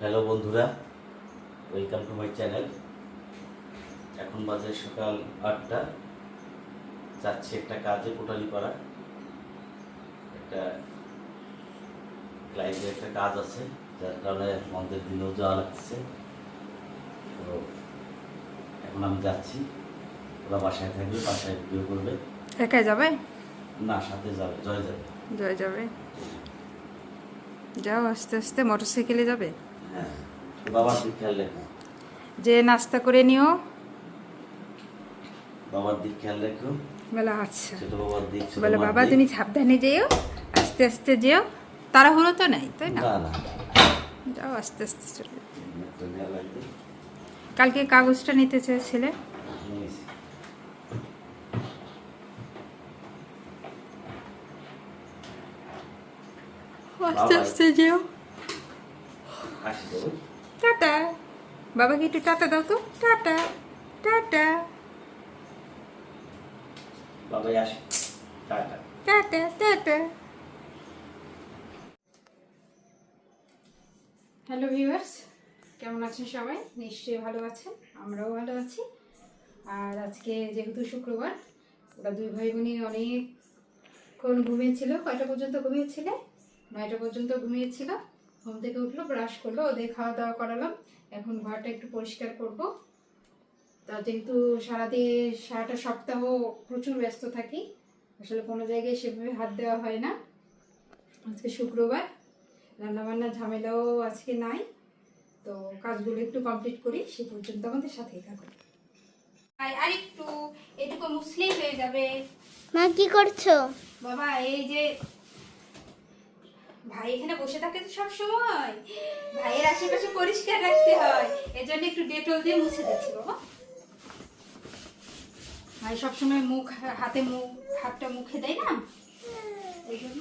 Hello বন্ধুরা, welcome to my channel. এখন বাজে সকাল 8টা। যাচ্ছি একটা কাজে, কোটালি পাড়া একটা ক্লায়েন্টের একটা কাজ আছে, যার কারণে আমাদের দিনেও যাওয়া লাগছে। তো এখন আমি যাচ্ছি, ওরা বাসায় থাকবে, বাসায় ভিডিও করবে। একাই যাবে না, সাথে যাবে, জয় যাবে। জয় যাবে, যাও আস্তে আস্তে। মোটরসাইকেলে যাবে? হ্যাঁ, বাবার দিক খেয়াল রেখো, যে নাস্তা করে নিও। বাবার দিক খেয়াল রেখো। বলে আচ্ছা। ছোট বাবার দিক, ছোট বলে মার বাবা দিক। তুমি সাবধানে যেও, আস্তে আস্তে যেও, তাড়াহুড়ো তো নাই, তাই না? না না, যাও আস্তে আস্তে চলে। একটা নেওয়া লাগবে। কালকে কাগজটা নিতে চেয়েছিলে, নিয়েছি। আস্তে আস্তে যেও। আসি তো। টাটা। বাবাকে একটু টাটা দাও তো। টাটা টাটা বাবাই আসি, tata. Tata tata. Hello viewers, কেমন আছেন সবাই? নিশ্চয়ই ভালো আছেন, আমরাও ভালো আছি। আর আজকে যেহেতু শুক্রবার, ওরা দুই ভাই বোনই অনেকক্ষণ ঘুমিয়েছিল। কয়টা পর্যন্ত ঘুমিয়েছিল? 9টা পর্যন্ত ঘুমিয়েছিল। ঘুম থেকে উঠলো, ব্রাশ করলো, ওদের খাওয়া দাওয়া করালাম। এখন ঘরটা একটু পরিষ্কার করব। তা যেহেতু সারাটা সপ্তাহ প্রচুর ব্যস্ত থাকি, আসলে কোনো জায়গায় সেভাবে হাত দেওয়া হয় না। আজকে শুক্রবার, রান্নাবান্নার ঝামেলাও আজকে নাই। তো কাজগুলো একটু কমপ্লিট করি, সে পর্যন্ত আমাদের সাথেই থাকুন। আর একটু এটুকু মুসলিম হয়ে যাবে। মা কি করছো? বাবা এই যে ভাই এখানে বসে থাকে তো সব সময়, ভাইয়ের আশেপাশে পরিষ্কার রাখতে হয়, এজন্য একটু ডেটল দিয়ে মুছে দিচ্ছি বাবা। ভাই সবসময় হাতটা মুখে দেয় না, এই জন্য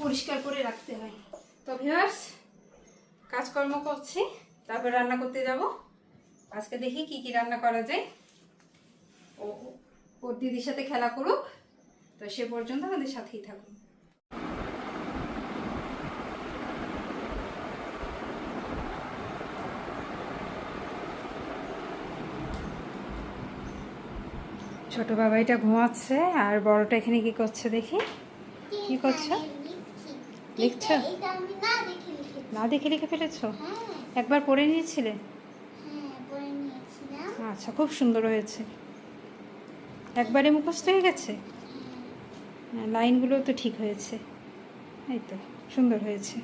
পরিষ্কার করে রাখতে হয়। তো ভিউয়ার্স, কাজকর্ম করছি, তারপর রান্না করতে যাব। আজকে দেখি কি কি রান্না করা যায়। ওর দিদির সাথে খেলা করুক, তো সে পর্যন্ত আমাদের সাথেই থাকুন। ছোট বাবাইটা ঘুমাচ্ছে, আর বড়টা এখানে কি করছে দেখি। কি করছো? লিখছো? এটা আমি না দেখে লিখেছি। না দেখে লিখে ফেলেছো? হ্যাঁ, একবার পড়ে নিয়েছিলে? হ্যাঁ পড়ে নিয়েছিলাম। আচ্ছা, খুব সুন্দর হয়েছে। একবারে মুখস্থ হয়ে গেছে। হ্যাঁ, লাইনগুলো তো ঠিক হয়েছে, এই তো সুন্দর হয়েছে।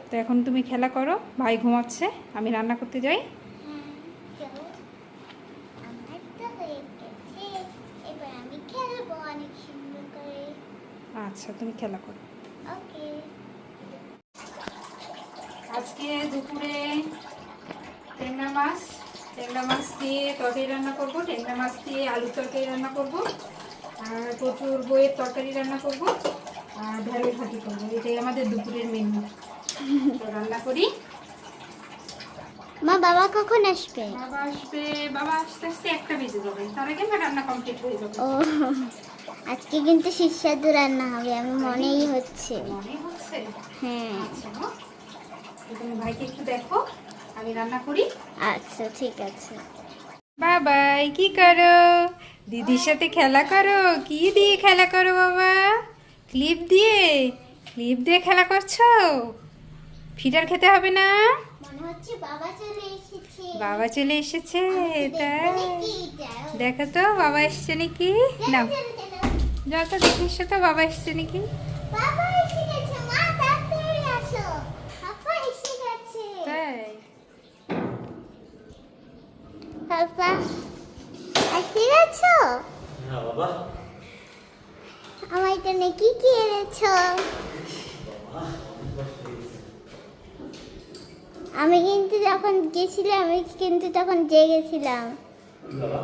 তো এখন তুমি খেলা করো, ভাই ঘুমাচ্ছে, আমি রান্না করতে যাই। হ্যাঁ, চলো। আমার তো হয়ে গেছে, এবার আমি খেলবো অনেক সুন্দর করে। আচ্ছা, তুমি খেলা করো। ওকে। আজকে দুপুরে ট্যাংরা মাছ দিয়ে তরকারি রান্না করব, ট্যাংরা মাছ দিয়ে আলুর তরকারি রান্না করব, আর প্রচুর বইয়ের তরকারি রান্না করব, আর ঢেঁড়স ভাজি করবো। এটাই আমাদের দুপুরের মেনু। তো রান্না করি। মা বাবা কখন আসবে? বাবা আস্তে আস্তে 1টা বেজে যাবে, তার আগে আমার রান্না কমপ্লিট হয়ে যাবে। ও, আজকে কিন্তু সুস্বাদু রান্না হবে, আমি মনেই হচ্ছে। মনে হচ্ছে? হ্যাঁ। আচ্ছা মা, তুমি ভাইকে একটু দেখো, আমি রান্না করি। আচ্ছা ঠিক আছে। বাবাই কি করো? দিদির সাথে খেলা করো? কি দিয়ে খেলা করো বাবা? ক্লিপ দিয়ে খেলা করছো? ফিডার খেতে হবে না? মনে হচ্ছে বাবা চলে এসেছে। বাবা চলে এসেছে, তাই দেখি, যাও। দেখো তো বাবা এসছে নাকি। না, যাও তো দেখে এসো তো বাবা এসছে নাকি। বাবা এসে গেছে, মা তাড়াতাড়ি আসো, পাপা এসে গেছে। তাই পাপা এসে গেছো? হ্যাঁ বাবা। আমার জন্য কি কি এনেছো? আমি কিন্তু যখন গেছিলাম, আমি কিন্তু তখন জেগেছিলাম। বাবা,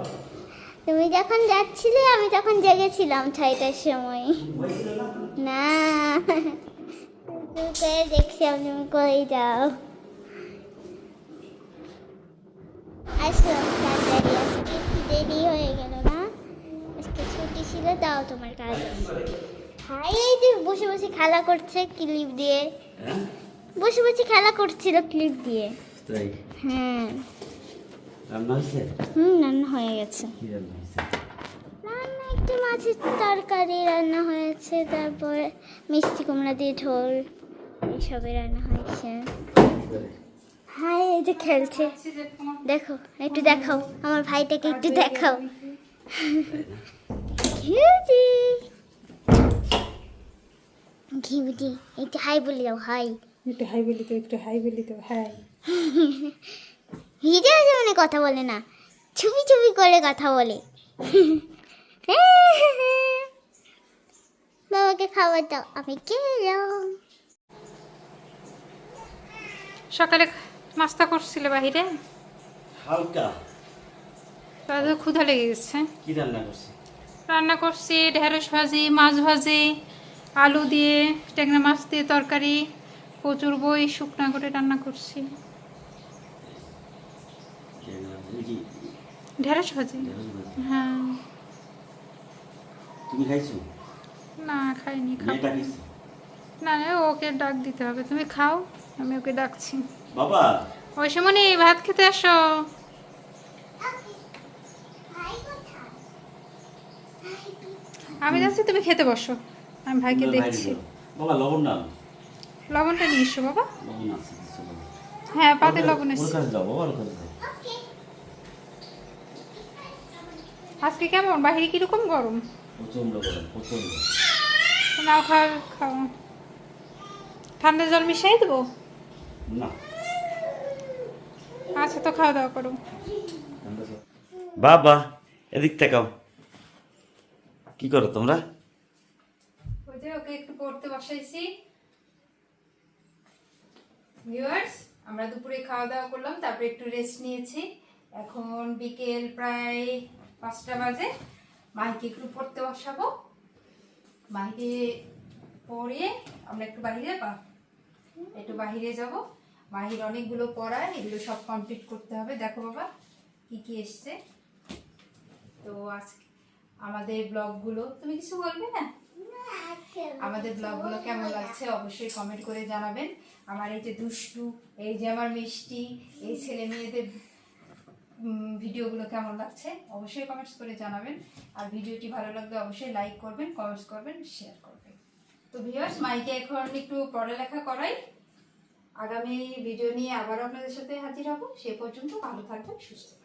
তুমি যখন যাচ্ছিলে আমি তখন জেগেছিলাম 6টার সময়। না, করে দেখছিলাম তুমি কই যাও। আসলাম তাড়াতাড়ি, আজকে একটু দেরি হয়ে গেল না? আজকে ছুটি ছিল, তাও তোমার কাজ আছে। ভাই এই যে বসে বসে খেলা করছে ক্লিপ দিয়ে। হ্যাঁ বসে বসে খেলা করছিল ক্লিপ দিয়ে। তাই হ্যাঁ। রান্না হয়েছে? রান্না হয়ে গেছে। কি রান্না হয়েছে? রান্না একটু মাছের তরকারি রান্না হয়েছে, তারপরে মিষ্টি কুমড়া দিয়ে ঝোল, এইসবই রান্না হয়েছে। হাই, এই যে খেলছে, দেখো একটু দেখাও আমার ভাইটাকে, একটু দেখাও। ঘিউজি ঘিউজি একটু হাই বলে দাও, হাই। একটু হাই বলি তো, একটু হাই বলি তো, হাই। হিজে মানে কথা বলে না, ছবি ছবি করে কথা বলে। বাবাকে খাবার দাও, আমি খেলাম। সকালে নাস্তা করছিলে বাহিরে? হালকা। তাদের ক্ষুধা লেগে গেছে। কি রান্না করছে? রান্না করছি ঢেঁড়স ভাজি, মাছ ভাজি, আলু দিয়ে, ট্যাংরা মাছ দিয়ে তরকারি, কচুর বই শুকনা করে রান্না করছি। ঢেঁড়স ভাজি। হ্যাঁ। তুমি খাইছো? না খাইনি, মেয়েটা খাবো। খাইছে? না না, ওকে ডাক দিতে হবে, তুমি খাও, আমি ওকে ডাকছি। বাবা ওই সময় ভাত খেতে আসো। আমি যাচ্ছি, তুমি খেতে বসো, আমি ভাইকে দেখছি। বাবা লবণ না, লবণটা নিয়ে এসো বাবা। লবণ আছে কিছু লবণ। হ্যাঁ, পাতে লবণ ওর এসছে। কাছে যাও বাবা, ওর কাছে যাও। আজকে কেমন বাহিরে কিরকম গরম? প্রচন্ড গরম, প্রচন্ড। নাও, খাও খাও। ঠান্ডা জল মিশিয়ে দেবো? না। আচ্ছা, তো খাওয়া দাওয়া করো। বাবা এদিক তাকাও। কি করো তোমরা? ওই যে ওকে একটু পড়তে বসাইছি। ভিউয়ার্স, আমরা দুপুরে খাওয়া দাওয়া করলাম, তারপরে একটু রেস্ট নিয়েছি। এখন বিকেল প্রায় 5টা বাজে। মাহিকে একটু পড়তে বসাবো। মাহিকে পড়িয়ে আমরা একটু বাহিরে যাব। মাহির অনেকগুলো পড়া, এগুলো সব কমপ্লিট করতে হবে। দেখো বাবা কি কি এসছে। তো আজকে আমাদের ব্লগগুলো, তুমি কিছু বলবে না? আমাদের ব্লগগুলো কেমন লাগছে অবশ্যই কমেন্ট করে জানাবেন। আমার এই যে দুষ্টু, এই যে আমার মিষ্টি, এই ছেলে মেয়েদের ভিডিওগুলো কেমন লাগছে অবশ্যই কমেন্টস করে জানাবেন। আর ভিডিওটি ভালো লাগলে অবশ্যই লাইক করবেন, কমেন্টস করবেন, শেয়ার করবেন। তো ভিউয়ার্স, মাইকে এখন একটু পড়ালেখা করাই। আগামী ভিডিও নিয়ে আবার আপনাদের সাথে হাজির হব। সে পর্যন্ত ভালো থাকবেন, সুস্থ থাকবেন।